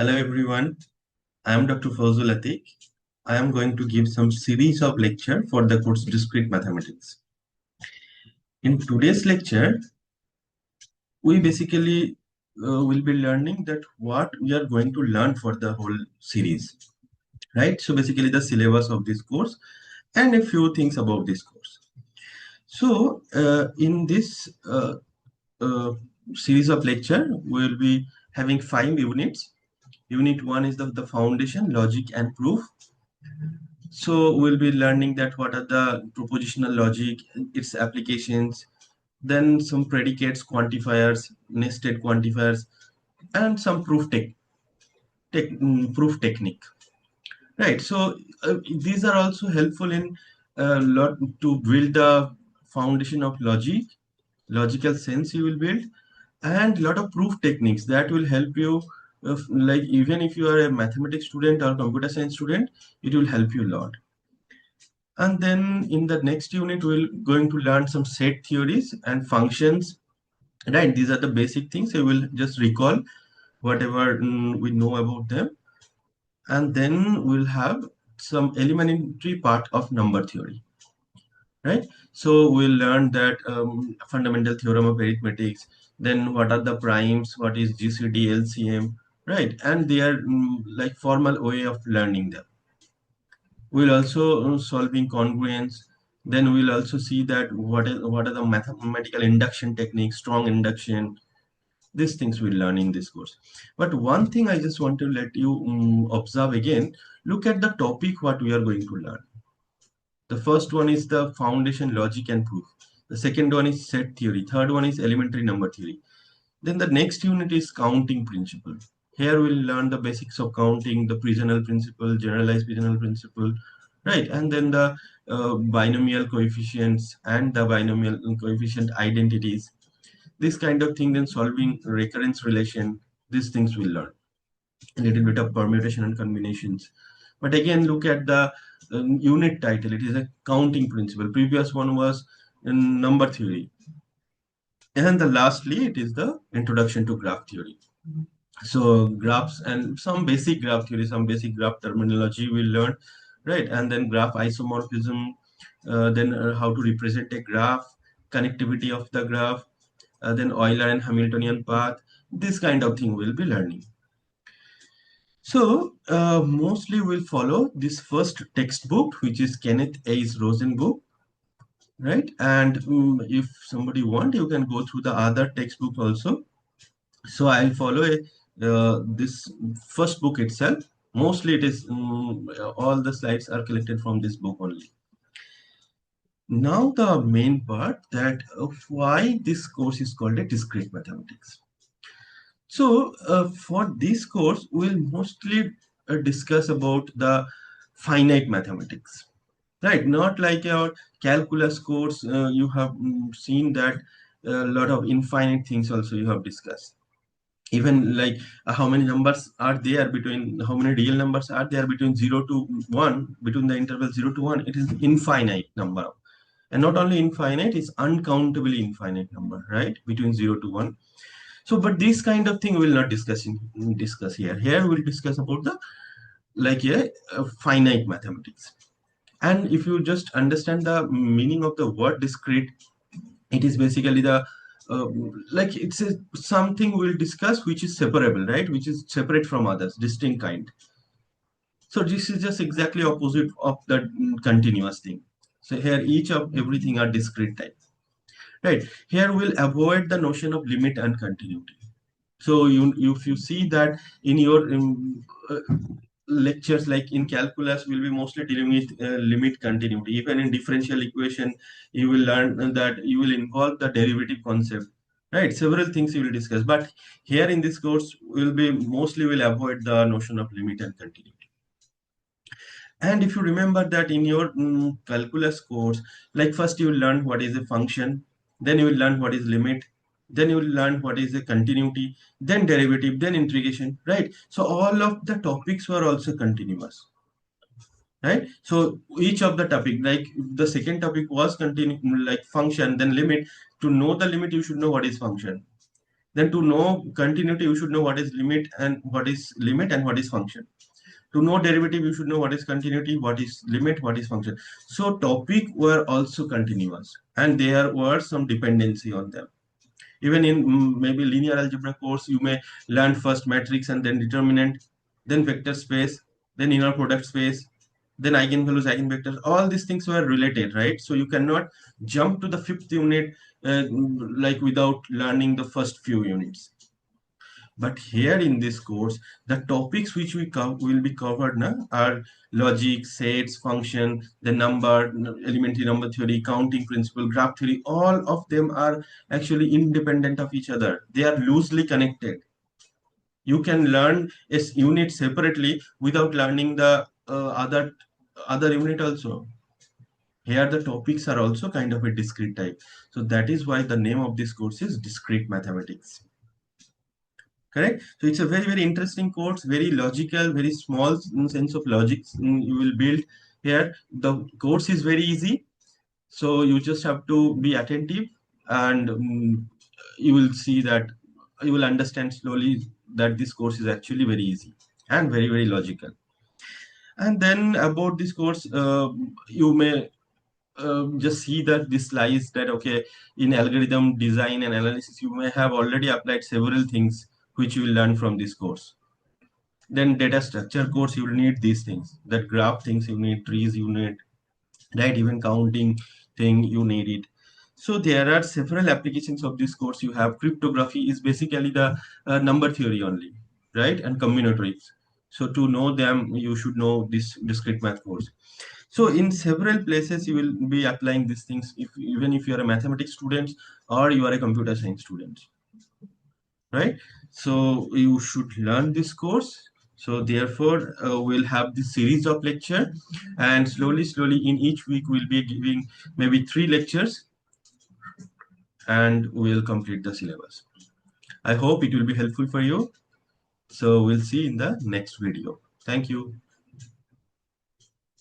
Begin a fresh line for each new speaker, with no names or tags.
Hello everyone, I am Dr. Fawzul Atik. I am going to give some series of lecture for the course Discrete Mathematics. In today's lecture, we basically will be learning that what we are going to learn for the whole series, right? So basically the syllabus of this course and a few things about this course. So in this series of lecture, we will be having 5 units. Unit 1 is the foundation, logic and proof. So we'll be learning that what are the propositional logic, its applications, then some predicates, quantifiers, nested quantifiers, and some proof technique. Right. So these are also helpful in lot to build the foundation of logical sense you will build, and lot of proof techniques that will help you. Like even if you are a mathematics student or computer science student, it will help you a lot. And then in the next unit, we're going to learn some set theories and functions. Right, these are the basic things. So we'll just recall whatever we know about them. And then we'll have some elementary part of number theory. Right, so we'll learn that fundamental theorem of arithmetics. Then what are the primes? What is GCD, LCM? Right, and they are like formal way of learning them. We'll also solving congruence. Then we'll also see that what are the mathematical induction techniques, strong induction. These things we'll learn in this course. But one thing I just want to let you observe again, look at the topic what we are going to learn. The first one is the foundation, logic and proof. The second one is set theory. Third one is elementary number theory. Then the next unit is counting principle. Here we'll learn the basics of counting, the Pearsonal principle, generalized Pearsonal principle, right? And then the binomial coefficients and the binomial coefficient identities. This kind of thing, then solving recurrence relation, these things we'll learn. A little bit of permutation and combinations. But again, look at the unit title. It is a counting principle. Previous one was number theory. And the lastly, it is the introduction to graph theory. So graphs and some basic graph theory, some basic graph terminology we learned, right? And then graph isomorphism, then how to represent a graph, connectivity of the graph, then Euler and Hamiltonian path, this kind of thing we'll be learning. So mostly we'll follow this first textbook, which is Kenneth A's Rosen book, right? And if somebody want, you can go through the other textbook also. So I'll follow this first book itself. Mostly it is all the slides are collected from this book only. Now the main part, that why this course is called a discrete mathematics. So for this course, we'll mostly discuss about the finite mathematics, right? Not like our calculus course. You have seen that a lot of infinite things also you have discussed. Even like how many numbers are there between, how many real numbers are there between 0 to 1, between the interval 0 to 1, it is infinite number. And not only infinite, it's uncountably infinite number, right? Between 0 to 1. So, but this kind of thing we'll not discuss here. Here we'll discuss about the finite mathematics. And if you just understand the meaning of the word discrete, it is basically the it's something we'll discuss which is separable, right? Which is separate from others, distinct kind. So this is just exactly opposite of the continuous thing. So here each of everything are discrete type, right? Here we'll avoid the notion of limit and continuity. So if you see that in your lectures, like in calculus, we'll be mostly dealing with limit continuity. Even in differential equation, you will learn that you will involve the derivative concept, right? Several things you will discuss. But here in this course, will avoid the notion of limit and continuity. And if you remember that in your calculus course, like first you will learn what is a function, then you will learn what is limit, then you will learn what is a continuity, then derivative, then integration, right? So all of the topics were also continuous, right? So each of the topic, like the second topic was like function, then limit. To know the limit, you should know what is function. Then to know continuity, you should know what is limit and what is function. To know derivative, you should know what is continuity, what is limit, what is function. So topic were also continuous, and there were some dependency on them. Even in maybe linear algebra course, you may learn first matrix and then determinant, then vector space, then inner product space, then eigenvalues, eigenvectors. All these things were related, right? So you cannot jump to the fifth unit like without learning the first few units. But here in this course, the topics which will be covered now are logic, sets, function, the number, elementary number theory, counting principle, graph theory. All of them are actually independent of each other. They are loosely connected. You can learn a unit separately without learning the other unit also. Here the topics are also kind of a discrete type. So that is why the name of this course is Discrete Mathematics. Correct. So it's a very, very interesting course, very logical, very small sense of logic you will build here. The course is very easy, so you just have to be attentive, and you will see that you will understand slowly that this course is actually very easy and very, very logical. And then about this course, you may just see that this lies that okay, in algorithm design and analysis you may have already applied several things which you will learn from this course. Then data structure course, you will need these things, that graph things you need, trees you need, right? Even counting thing you need it. So there are several applications of this course. You have cryptography is basically the number theory only, right? And combinatorics. So to know them, you should know this discrete math course. So in several places you will be applying these things, if even if you are a mathematics student or you are a computer science student, right? So you should learn this course. So therefore we'll have this series of lecture, and slowly in each week we'll be giving maybe 3 lectures, and we'll complete the syllabus. I hope it will be helpful for you. So we'll see in the next video. Thank you.